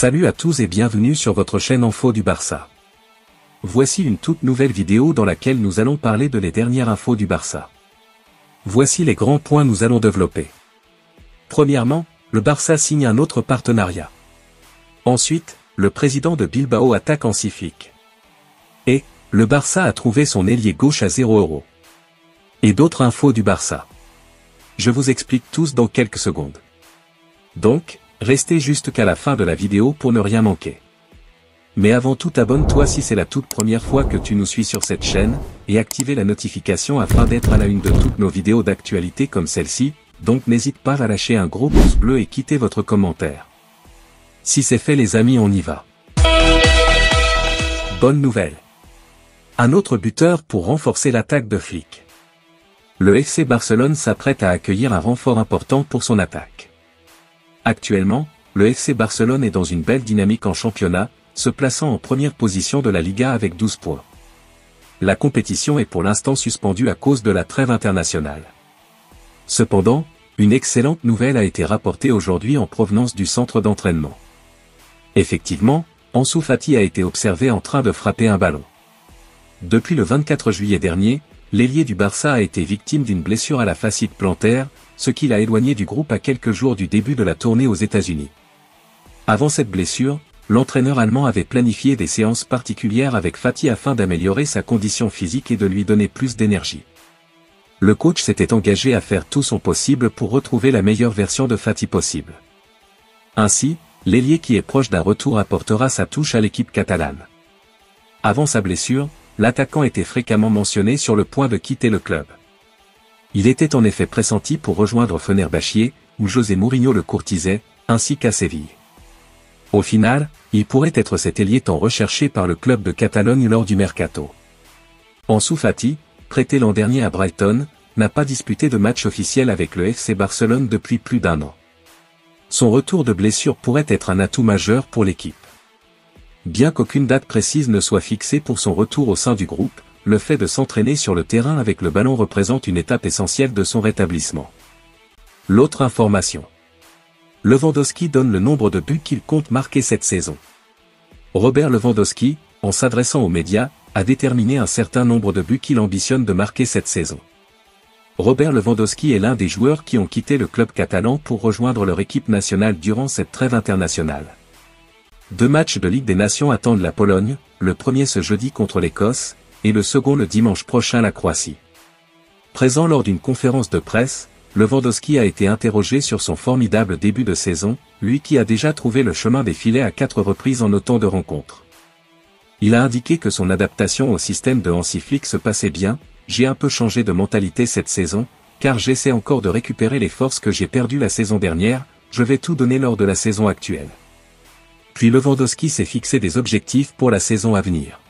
Salut à tous et bienvenue sur votre chaîne Info du Barça. Voici une toute nouvelle vidéo dans laquelle nous allons parler de les dernières infos du Barça. Voici les grands points nous allons développer. Premièrement, le Barça signe un autre partenariat. Ensuite, le président de Bilbao attaque Hansi Flick. Et, le Barça a trouvé son ailier gauche à 0€. Et d'autres infos du Barça. Je vous explique tous dans quelques secondes. Donc, restez jusqu'à la fin de la vidéo pour ne rien manquer. Mais avant tout, abonne-toi si c'est la toute première fois que tu nous suis sur cette chaîne, et activez la notification afin d'être à la une de toutes nos vidéos d'actualité comme celle-ci, donc n'hésite pas à lâcher un gros pouce bleu et quitter votre commentaire. Si c'est fait les amis, on y va. Bonne nouvelle. Un autre buteur pour renforcer l'attaque de Flick. Le FC Barcelone s'apprête à accueillir un renfort important pour son attaque. Actuellement, le FC Barcelone est dans une belle dynamique en championnat, se plaçant en première position de la Liga avec 12 points. La compétition est pour l'instant suspendue à cause de la trêve internationale. Cependant, une excellente nouvelle a été rapportée aujourd'hui en provenance du centre d'entraînement. Effectivement, Ansu Fati a été observé en train de frapper un ballon. Depuis le 24 juillet dernier, l'ailier du Barça a été victime d'une blessure à la fascite plantaire, ce qui l'a éloigné du groupe à quelques jours du début de la tournée aux États-Unis. Avant cette blessure, l'entraîneur allemand avait planifié des séances particulières avec Fati afin d'améliorer sa condition physique et de lui donner plus d'énergie. Le coach s'était engagé à faire tout son possible pour retrouver la meilleure version de Fati possible. Ainsi, l'ailier qui est proche d'un retour apportera sa touche à l'équipe catalane. Avant sa blessure, l'attaquant était fréquemment mentionné sur le point de quitter le club. Il était en effet pressenti pour rejoindre Fenerbahçe, où José Mourinho le courtisait, ainsi qu'à Séville. Au final, il pourrait être cet ailier tant recherché par le club de Catalogne lors du mercato. Ansu Fati, prêté l'an dernier à Brighton, n'a pas disputé de match officiel avec le FC Barcelone depuis plus d'un an. Son retour de blessure pourrait être un atout majeur pour l'équipe. Bien qu'aucune date précise ne soit fixée pour son retour au sein du groupe, le fait de s'entraîner sur le terrain avec le ballon représente une étape essentielle de son rétablissement. L'autre information. Lewandowski donne le nombre de buts qu'il compte marquer cette saison. Robert Lewandowski, en s'adressant aux médias, a déterminé un certain nombre de buts qu'il ambitionne de marquer cette saison. Robert Lewandowski est l'un des joueurs qui ont quitté le club catalan pour rejoindre leur équipe nationale durant cette trêve internationale. 2 matchs de Ligue des Nations attendent la Pologne, le premier ce jeudi contre l'Écosse, et le second le dimanche prochain la Croatie. Présent lors d'une conférence de presse, Lewandowski a été interrogé sur son formidable début de saison, lui qui a déjà trouvé le chemin des filets à 4 reprises en autant de rencontres. Il a indiqué que son adaptation au système de Hansi Flick se passait bien. J'ai un peu changé de mentalité cette saison, car j'essaie encore de récupérer les forces que j'ai perdues la saison dernière, je vais tout donner lors de la saison actuelle. Puis Lewandowski s'est fixé des objectifs pour la saison à venir.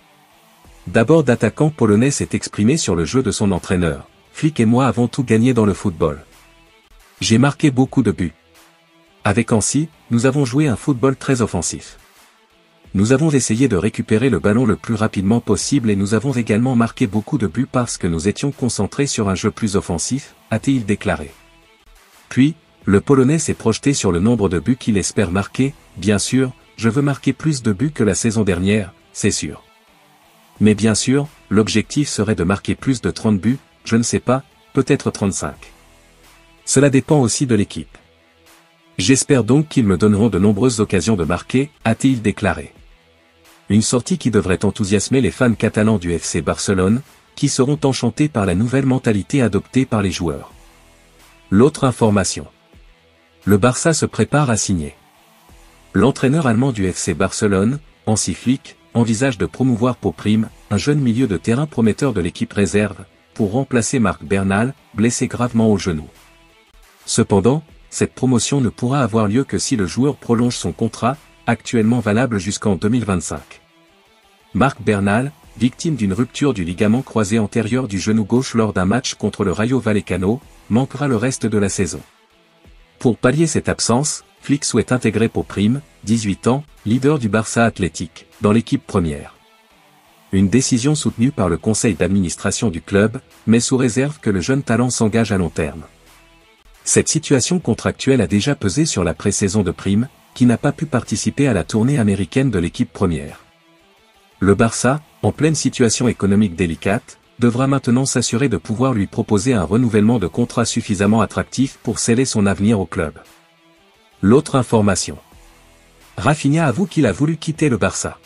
D'abord, d'attaquant polonais s'est exprimé sur le jeu de son entraîneur. Flick et moi avons tout gagné dans le football. J'ai marqué beaucoup de buts. Avec Hansi, nous avons joué un football très offensif. Nous avons essayé de récupérer le ballon le plus rapidement possible et nous avons également marqué beaucoup de buts parce que nous étions concentrés sur un jeu plus offensif, a-t-il déclaré. Puis, le Polonais s'est projeté sur le nombre de buts qu'il espère marquer. Bien sûr, je veux marquer plus de buts que la saison dernière, c'est sûr. Mais bien sûr, l'objectif serait de marquer plus de 30 buts, je ne sais pas, peut-être 35. Cela dépend aussi de l'équipe. J'espère donc qu'ils me donneront de nombreuses occasions de marquer, a-t-il déclaré. Une sortie qui devrait enthousiasmer les fans catalans du FC Barcelone, qui seront enchantés par la nouvelle mentalité adoptée par les joueurs. L'autre information. Le Barça se prépare à signer. L'entraîneur allemand du FC Barcelone, Hansi Flick, envisage de promouvoir pour prime, un jeune milieu de terrain prometteur de l'équipe réserve, pour remplacer Marc Bernal, blessé gravement au genou. Cependant, cette promotion ne pourra avoir lieu que si le joueur prolonge son contrat, actuellement valable jusqu'en 2025. Marc Bernal, victime d'une rupture du ligament croisé antérieur du genou gauche lors d'un match contre le Rayo Vallecano, manquera le reste de la saison. Pour pallier cette absence, Flick souhaite intégrer Pau Prime, 18 ans, leader du Barça Athletic, dans l'équipe première. Une décision soutenue par le conseil d'administration du club, mais sous réserve que le jeune talent s'engage à long terme. Cette situation contractuelle a déjà pesé sur la pré-saison de Prime, qui n'a pas pu participer à la tournée américaine de l'équipe première. Le Barça, en pleine situation économique délicate, devra maintenant s'assurer de pouvoir lui proposer un renouvellement de contrat suffisamment attractif pour sceller son avenir au club. L'autre information. Rafinha avoue qu'il a voulu quitter le Barça.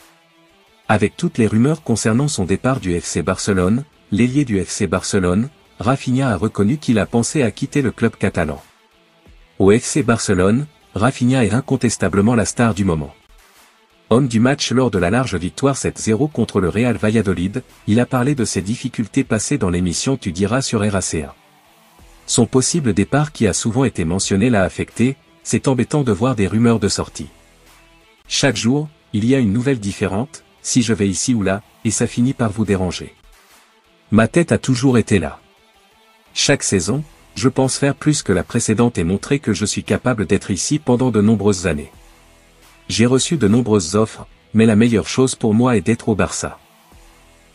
Avec toutes les rumeurs concernant son départ du FC Barcelone, l'ailier du FC Barcelone, Rafinha a reconnu qu'il a pensé à quitter le club catalan. Au FC Barcelone, Rafinha est incontestablement la star du moment. Homme du match lors de la large victoire 7-0 contre le Real Valladolid, il a parlé de ses difficultés passées dans l'émission Tu diras sur RAC1. Son possible départ qui a souvent été mentionné l'a affecté, c'est embêtant de voir des rumeurs de sortie. Chaque jour, il y a une nouvelle différente, si je vais ici ou là, et ça finit par vous déranger. Ma tête a toujours été là. Chaque saison, je pense faire plus que la précédente et montrer que je suis capable d'être ici pendant de nombreuses années. J'ai reçu de nombreuses offres, mais la meilleure chose pour moi est d'être au Barça.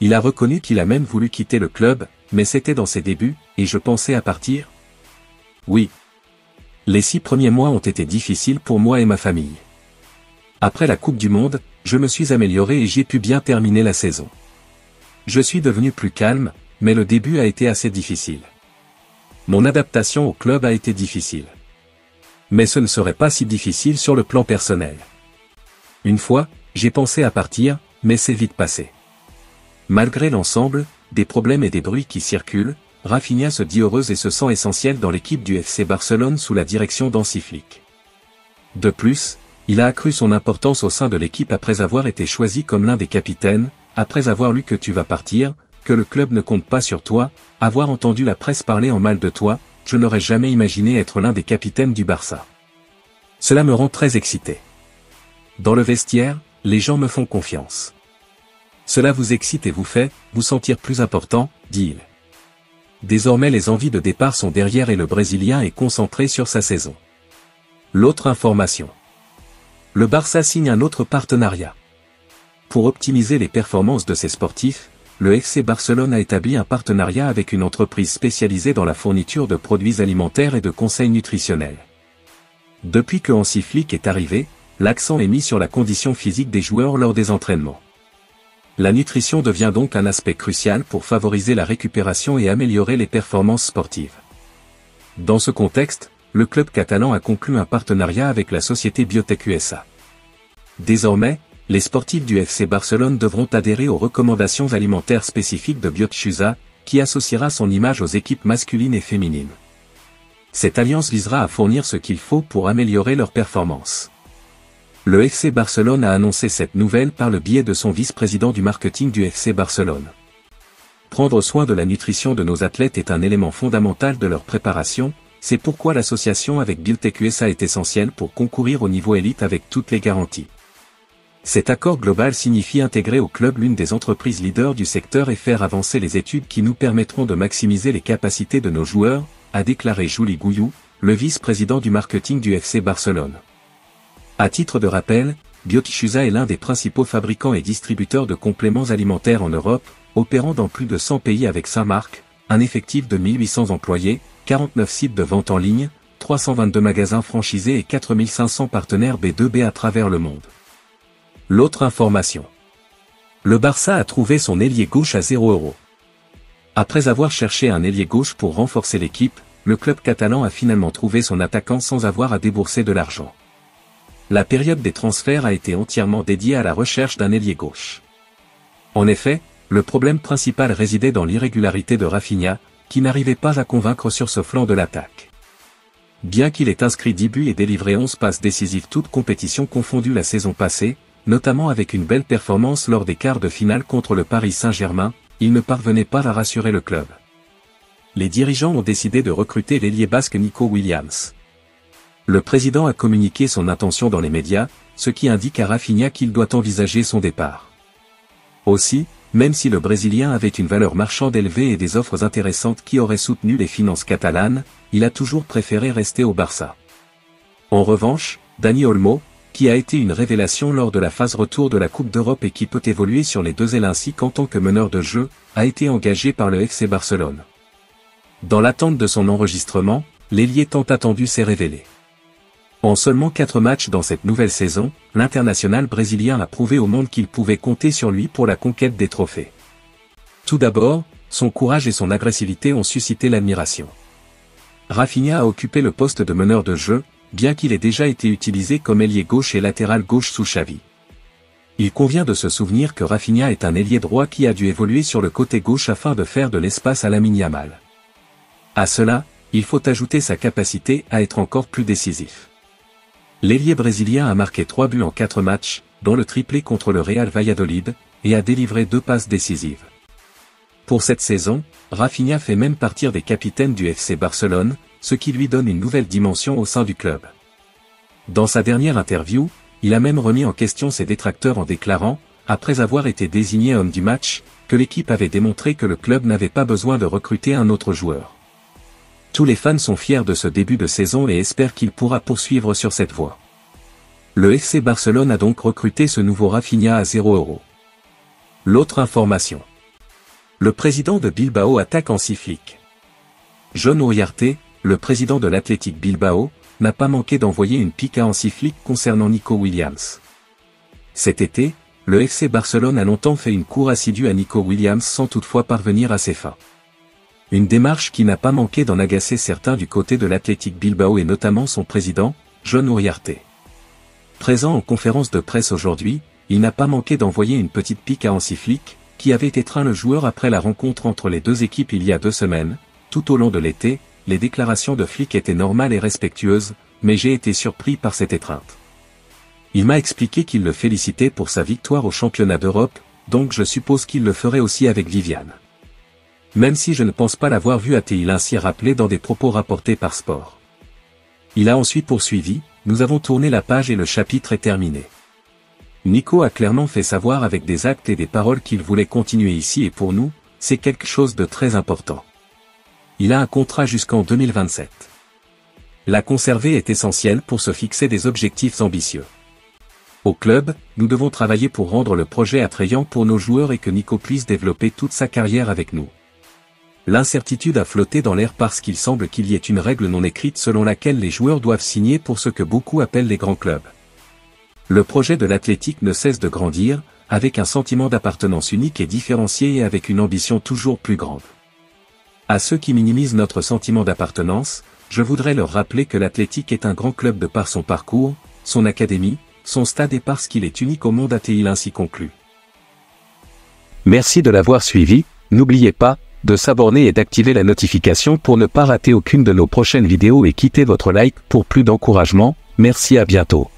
Il a reconnu qu'il a même voulu quitter le club, mais c'était dans ses débuts, et je pensais à partir. Oui. Les 6 premiers mois ont été difficiles pour moi et ma famille. Après la Coupe du Monde, je me suis amélioré et j'ai pu bien terminer la saison. Je suis devenu plus calme, mais le début a été assez difficile. Mon adaptation au club a été difficile. Mais ce ne serait pas si difficile sur le plan personnel. Une fois, j'ai pensé à partir, mais c'est vite passé. Malgré l'ensemble, des problèmes et des bruits qui circulent, Rafinha se dit heureuse et se sent essentielle dans l'équipe du FC Barcelone sous la direction d'Hansi Flick. De plus, il a accru son importance au sein de l'équipe après avoir été choisi comme l'un des capitaines, après avoir lu que tu vas partir, que le club ne compte pas sur toi, avoir entendu la presse parler en mal de toi, je n'aurais jamais imaginé être l'un des capitaines du Barça. Cela me rend très excité. Dans le vestiaire, les gens me font confiance. Cela vous excite et vous fait vous sentir plus important, dit-il. Désormais les envies de départ sont derrière et le Brésilien est concentré sur sa saison. L'autre information. Le Barça signe un autre partenariat. Pour optimiser les performances de ses sportifs, le FC Barcelone a établi un partenariat avec une entreprise spécialisée dans la fourniture de produits alimentaires et de conseils nutritionnels. Depuis que Hansi Flick est arrivé, l'accent est mis sur la condition physique des joueurs lors des entraînements. La nutrition devient donc un aspect crucial pour favoriser la récupération et améliorer les performances sportives. Dans ce contexte, le club catalan a conclu un partenariat avec la société Biotech USA. Désormais, les sportifs du FC Barcelone devront adhérer aux recommandations alimentaires spécifiques de Biotech USA, qui associera son image aux équipes masculines et féminines. Cette alliance visera à fournir ce qu'il faut pour améliorer leurs performances. Le FC Barcelone a annoncé cette nouvelle par le biais de son vice-président du marketing du FC Barcelone. Prendre soin de la nutrition de nos athlètes est un élément fondamental de leur préparation, c'est pourquoi l'association avec Biotech USA est essentielle pour concourir au niveau élite avec toutes les garanties. Cet accord global signifie intégrer au club l'une des entreprises leaders du secteur et faire avancer les études qui nous permettront de maximiser les capacités de nos joueurs, a déclaré Juli Gouillou, le vice-président du marketing du FC Barcelone. À titre de rappel, Biotech USA est l'un des principaux fabricants et distributeurs de compléments alimentaires en Europe, opérant dans plus de 100 pays avec 5 marques, un effectif de 1800 employés, 49 sites de vente en ligne, 322 magasins franchisés et 4500 partenaires B2B à travers le monde. L'autre information. Le Barça a trouvé son ailier gauche à 0 €. Après avoir cherché un ailier gauche pour renforcer l'équipe, le club catalan a finalement trouvé son attaquant sans avoir à débourser de l'argent. La période des transferts a été entièrement dédiée à la recherche d'un ailier gauche. En effet, le problème principal résidait dans l'irrégularité de Rafinha, qui n'arrivait pas à convaincre sur ce flanc de l'attaque. Bien qu'il ait inscrit 10 buts et délivré 11 passes décisives toutes compétitions confondues la saison passée, notamment avec une belle performance lors des quarts de finale contre le Paris Saint-Germain, il ne parvenait pas à rassurer le club. Les dirigeants ont décidé de recruter l'ailier basque Nico Williams. Le président a communiqué son intention dans les médias, ce qui indique à Rafinha qu'il doit envisager son départ. Aussi, même si le Brésilien avait une valeur marchande élevée et des offres intéressantes qui auraient soutenu les finances catalanes, il a toujours préféré rester au Barça. En revanche, Dani Olmo, qui a été une révélation lors de la phase retour de la Coupe d'Europe et qui peut évoluer sur les deux ailes ainsi qu'en tant que meneur de jeu, a été engagé par le FC Barcelone. Dans l'attente de son enregistrement, l'ailier tant attendu s'est révélé. En seulement 4 matchs dans cette nouvelle saison, l'international brésilien a prouvé au monde qu'il pouvait compter sur lui pour la conquête des trophées. Tout d'abord, son courage et son agressivité ont suscité l'admiration. Rafinha a occupé le poste de meneur de jeu, bien qu'il ait déjà été utilisé comme ailier gauche et latéral gauche sous Xavi. Il convient de se souvenir que Rafinha est un ailier droit qui a dû évoluer sur le côté gauche afin de faire de l'espace à Lamine Yamal. À cela, il faut ajouter sa capacité à être encore plus décisif. L'ailier brésilien a marqué 3 buts en 4 matchs, dont le triplé contre le Real Valladolid, et a délivré 2 passes décisives. Pour cette saison, Rafinha fait même partir des capitaines du FC Barcelone, ce qui lui donne une nouvelle dimension au sein du club. Dans sa dernière interview, il a même remis en question ses détracteurs en déclarant, après avoir été désigné homme du match, que l'équipe avait démontré que le club n'avait pas besoin de recruter un autre joueur. Tous les fans sont fiers de ce début de saison et espèrent qu'il pourra poursuivre sur cette voie. Le FC Barcelone a donc recruté ce nouveau Rafinha à 0 €. L'autre information. Le président de Bilbao attaque Hansi Flick. Jon Uriarte, le président de l'Athletic Bilbao, n'a pas manqué d'envoyer une pique à Hansi Flick concernant Nico Williams. Cet été, le FC Barcelone a longtemps fait une cour assidue à Nico Williams sans toutefois parvenir à ses fins. Une démarche qui n'a pas manqué d'en agacer certains du côté de l'Athletic Bilbao et notamment son président, Jon Uriarte. Présent en conférence de presse aujourd'hui, il n'a pas manqué d'envoyer une petite pique à Hansi Flick, qui avait étreint le joueur après la rencontre entre les deux équipes il y a 2 semaines. Tout au long de l'été, les déclarations de Flick étaient normales et respectueuses, mais j'ai été surpris par cette étreinte. Il m'a expliqué qu'il le félicitait pour sa victoire au championnat d'Europe, donc je suppose qu'il le ferait aussi avec Viviane. Même si je ne pense pas l'avoir vu, a-t-il ainsi rappelé dans des propos rapportés par Sport. Il a ensuite poursuivi, nous avons tourné la page et le chapitre est terminé. Nico a clairement fait savoir avec des actes et des paroles qu'il voulait continuer ici et pour nous, c'est quelque chose de très important. Il a un contrat jusqu'en 2027. La conserver est essentielle pour se fixer des objectifs ambitieux. Au club, nous devons travailler pour rendre le projet attrayant pour nos joueurs et que Nico puisse développer toute sa carrière avec nous. L'incertitude a flotté dans l'air parce qu'il semble qu'il y ait une règle non écrite selon laquelle les joueurs doivent signer pour ce que beaucoup appellent les grands clubs. Le projet de l'Athletic ne cesse de grandir, avec un sentiment d'appartenance unique et différencié et avec une ambition toujours plus grande. À ceux qui minimisent notre sentiment d'appartenance, je voudrais leur rappeler que l'Athletic est un grand club de par son parcours, son académie, son stade et parce qu'il est unique au monde, a-t-il ainsi conclu. Merci de l'avoir suivi, n'oubliez pas de s'abonner et d'activer la notification pour ne pas rater aucune de nos prochaines vidéos et quittez votre like pour plus d'encouragement. Merci, à bientôt.